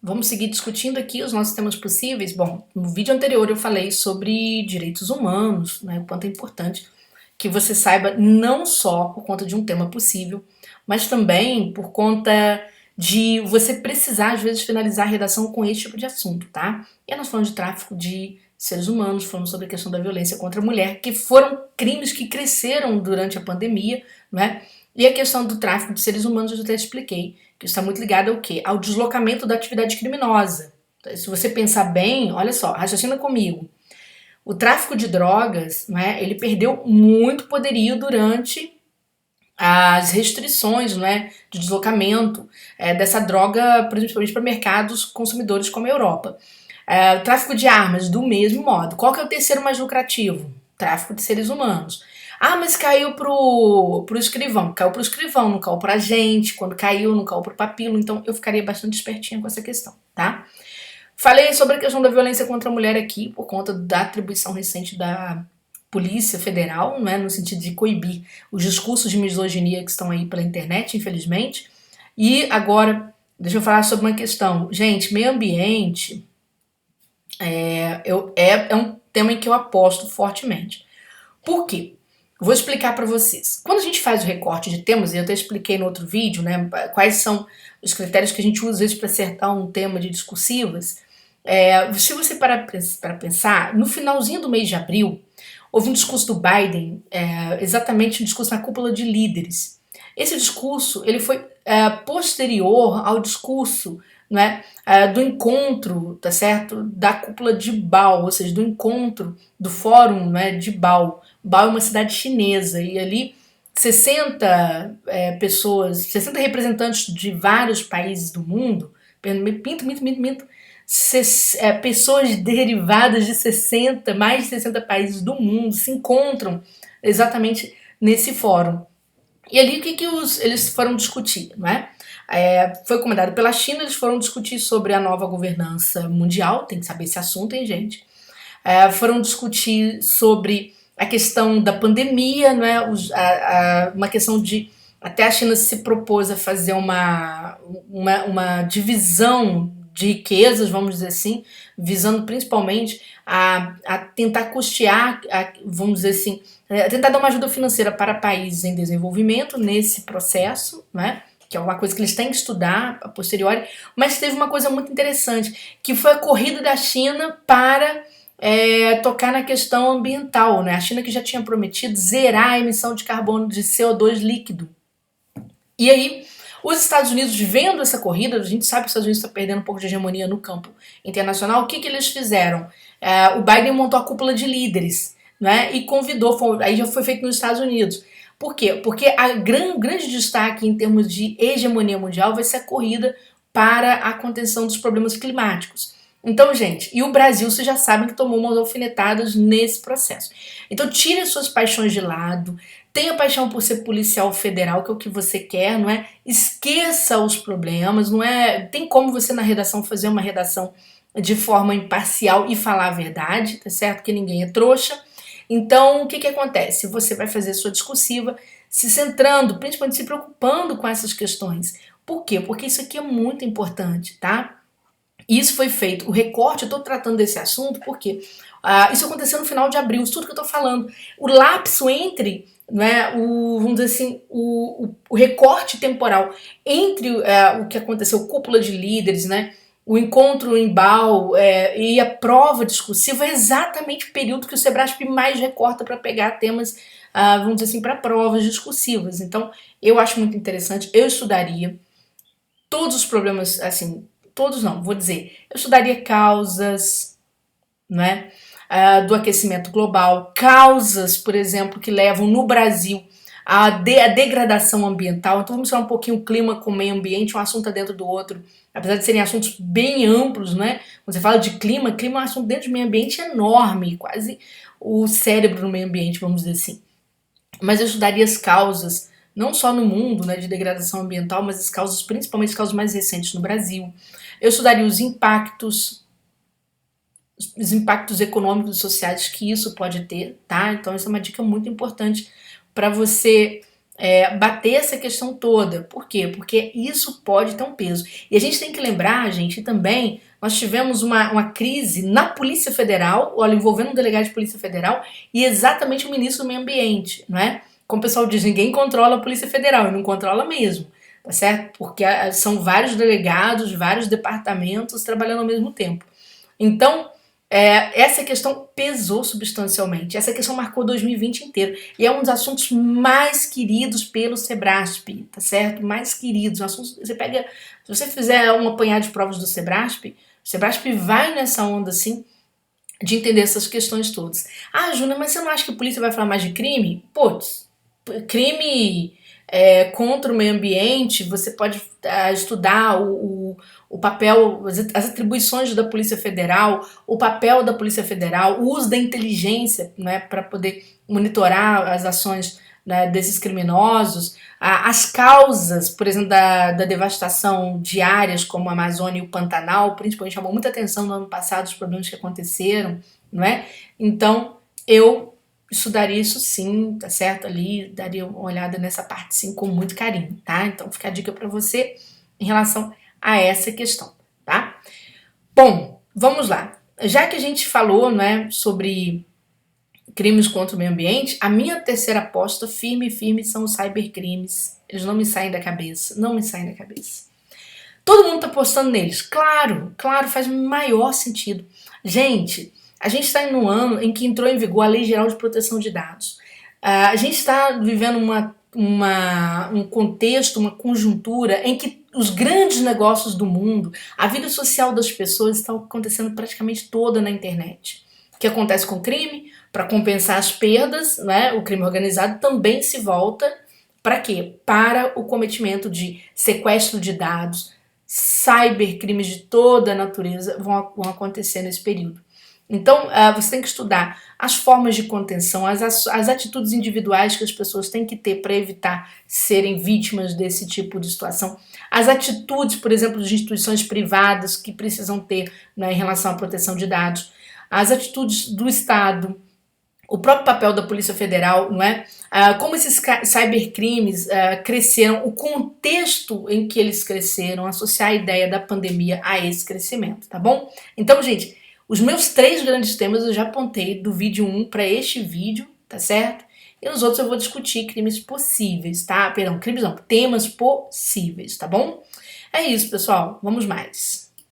Vamos seguir discutindo aqui os nossos temas possíveis. Bom, no vídeo anterior eu falei sobre direitos humanos, né, o quanto é importante que você saiba não só por conta de um tema possível, mas também por conta de você precisar, às vezes, finalizar a redação com esse tipo de assunto, tá? E nós falamos de tráfico de seres humanos, falamos sobre a questão da violência contra a mulher, que foram crimes que cresceram durante a pandemia, né? E a questão do tráfico de seres humanos eu já até expliquei, que está muito ligado ao quê? Ao deslocamento da atividade criminosa. Se você pensar bem, olha só, raciocina comigo. O tráfico de drogas, né, ele perdeu muito poderio durante as restrições, né, de deslocamento dessa droga, principalmente para mercados consumidores como a Europa. O tráfico de armas, do mesmo modo. Qual que é o terceiro mais lucrativo? Tráfico de seres humanos. Ah, mas caiu pro escrivão. Caiu pro escrivão, não caiu pra gente. Quando caiu, não caiu pro papilo. Então eu ficaria bastante espertinha com essa questão, tá? Falei sobre a questão da violência contra a mulher aqui, por conta da atribuição recente da Polícia Federal, né, no sentido de coibir os discursos de misoginia que estão aí pela internet, infelizmente. E agora, deixa eu falar sobre uma questão. Gente, meio ambiente é um tema em que eu aposto fortemente. Por quê? Vou explicar para vocês. Quando a gente faz o recorte de temas, e eu até expliquei no outro vídeo, né, quais são os critérios que a gente usa às vezes para acertar um tema de discursivas, se você parar para pensar, no finalzinho do mês de abril, houve um discurso do Biden, exatamente um discurso na cúpula de líderes. Esse discurso ele foi posterior ao discurso, né, do encontro, tá certo, da cúpula de Bao, ou seja, do encontro do fórum, né, de Bao. Bao é uma cidade chinesa e ali 60 pessoas, 60 representantes de vários países do mundo, pessoas derivadas de 60, mais de 60 países do mundo se encontram exatamente nesse fórum. E ali o que eles foram discutir, não é? Foi comandado pela China, eles foram discutir sobre a nova governança mundial, tem que saber esse assunto, hein, gente? Foram discutir sobre a questão da pandemia, né? Uma questão de até a China se propôs a fazer uma divisão de riquezas, vamos dizer assim, visando principalmente a tentar custear, vamos dizer assim, tentar dar uma ajuda financeira para países em desenvolvimento nesse processo, né? Que é uma coisa que eles têm que estudar a posteriori, mas teve uma coisa muito interessante, que foi a corrida da China para tocar na questão ambiental, né? A China que já tinha prometido zerar a emissão de carbono de CO2 líquido. E aí, os Estados Unidos, vendo essa corrida, a gente sabe que os Estados Unidos está perdendo um pouco de hegemonia no campo internacional, o que eles fizeram? O Biden montou a cúpula de líderes, né? E convidou, aí já foi feito nos Estados Unidos. Por quê? Porque grande destaque em termos de hegemonia mundial vai ser a corrida para a contenção dos problemas climáticos. Então, gente, e o Brasil, vocês já sabem que tomou umas alfinetadas nesse processo. Então, tire as suas paixões de lado, tenha paixão por ser policial federal, que é o que você quer, não é? Esqueça os problemas, não é? Tem como você na redação fazer uma redação de forma imparcial e falar a verdade, tá certo? Que ninguém é trouxa. Então, o que acontece? Você vai fazer sua discursiva se centrando, principalmente se preocupando com essas questões. Por quê? Porque isso aqui é muito importante, tá? Isso foi feito, o recorte, eu estou tratando desse assunto porque isso aconteceu no final de abril, isso tudo que eu estou falando. O lapso entre, né, vamos dizer assim, o recorte temporal entre o que aconteceu, cúpula de líderes, né, o encontro em Bal e a prova discursiva é exatamente o período que o Sebrasp mais recorta para pegar temas, vamos dizer assim, para provas discursivas. Então, eu acho muito interessante, eu estudaria todos os problemas, assim, todos não, vou dizer, eu estudaria causas, né, do aquecimento global, causas, por exemplo, que levam no Brasil a degradação ambiental. Então vamos falar um pouquinho o clima com o meio ambiente, um assunto dentro do outro, apesar de serem assuntos bem amplos, né? Quando você fala de clima, clima é um assunto dentro do meio ambiente enorme, quase o cérebro do meio ambiente, vamos dizer assim. Mas eu estudaria as causas, não só no mundo, né, de degradação ambiental, mas as causas, principalmente as causas mais recentes no Brasil. Eu estudaria os impactos econômicos e sociais que isso pode ter, tá? Então essa é uma dica muito importante para você bater essa questão toda. Por quê? Porque isso pode ter um peso. E a gente tem que lembrar, gente, também, nós tivemos uma crise na Polícia Federal, olha, envolvendo um delegado de Polícia Federal e exatamente o ministro do Meio Ambiente, não é? Como o pessoal diz, ninguém controla a Polícia Federal, e não controla mesmo, tá certo? Porque são vários delegados, vários departamentos trabalhando ao mesmo tempo. Então, essa questão pesou substancialmente. Essa questão marcou 2020 inteiro. E é um dos assuntos mais queridos pelo Sebrasp, tá certo? Mais queridos. Você pega, se você fizer um apanhado de provas do Sebrasp, o Sebrasp vai nessa onda, assim, de entender essas questões todas. Ah, Júnior, mas você não acha que a polícia vai falar mais de crime? Putz, crime contra o meio ambiente, você pode estudar o papel, as atribuições da Polícia Federal, o papel da Polícia Federal, o uso da inteligência, né, para poder monitorar as ações, né, desses criminosos, as causas, por exemplo, da devastação de áreas como a Amazônia e o Pantanal, principalmente chamou muita atenção no ano passado os problemas que aconteceram, não é? Então, eu estudaria isso sim, tá certo? Ali, daria uma olhada nessa parte sim com muito carinho, tá? Então fica a dica para você em relação a essa questão, tá? Bom, vamos lá. Já que a gente falou, né, sobre crimes contra o meio ambiente, a minha terceira aposta firme são os cybercrimes. Eles não me saem da cabeça, não me saem da cabeça. Todo mundo tá postando neles. Claro, faz maior sentido. Gente, a gente está em um ano em que entrou em vigor a Lei Geral de Proteção de Dados. A gente está vivendo um contexto, uma conjuntura em que os grandes negócios do mundo, a vida social das pessoas está acontecendo praticamente toda na internet. O que acontece com o crime? Para compensar as perdas, né? O crime organizado também se volta para quê? Para o cometimento de sequestro de dados, cybercrimes de toda a natureza vão acontecer nesse período. Então, você tem que estudar as formas de contenção, as atitudes individuais que as pessoas têm que ter para evitar serem vítimas desse tipo de situação. As atitudes, por exemplo, de instituições privadas que precisam ter, né, em relação à proteção de dados. As atitudes do Estado, o próprio papel da Polícia Federal, não é? Como esses cybercrimes cresceram, o contexto em que eles cresceram, associar a ideia da pandemia a esse crescimento, tá bom? Então, gente, os meus 3 grandes temas eu já apontei do vídeo 1 para este vídeo, tá certo? E nos outros eu vou discutir crimes possíveis, tá? Perdão, crimes não, temas possíveis, tá bom? É isso, pessoal. Vamos mais.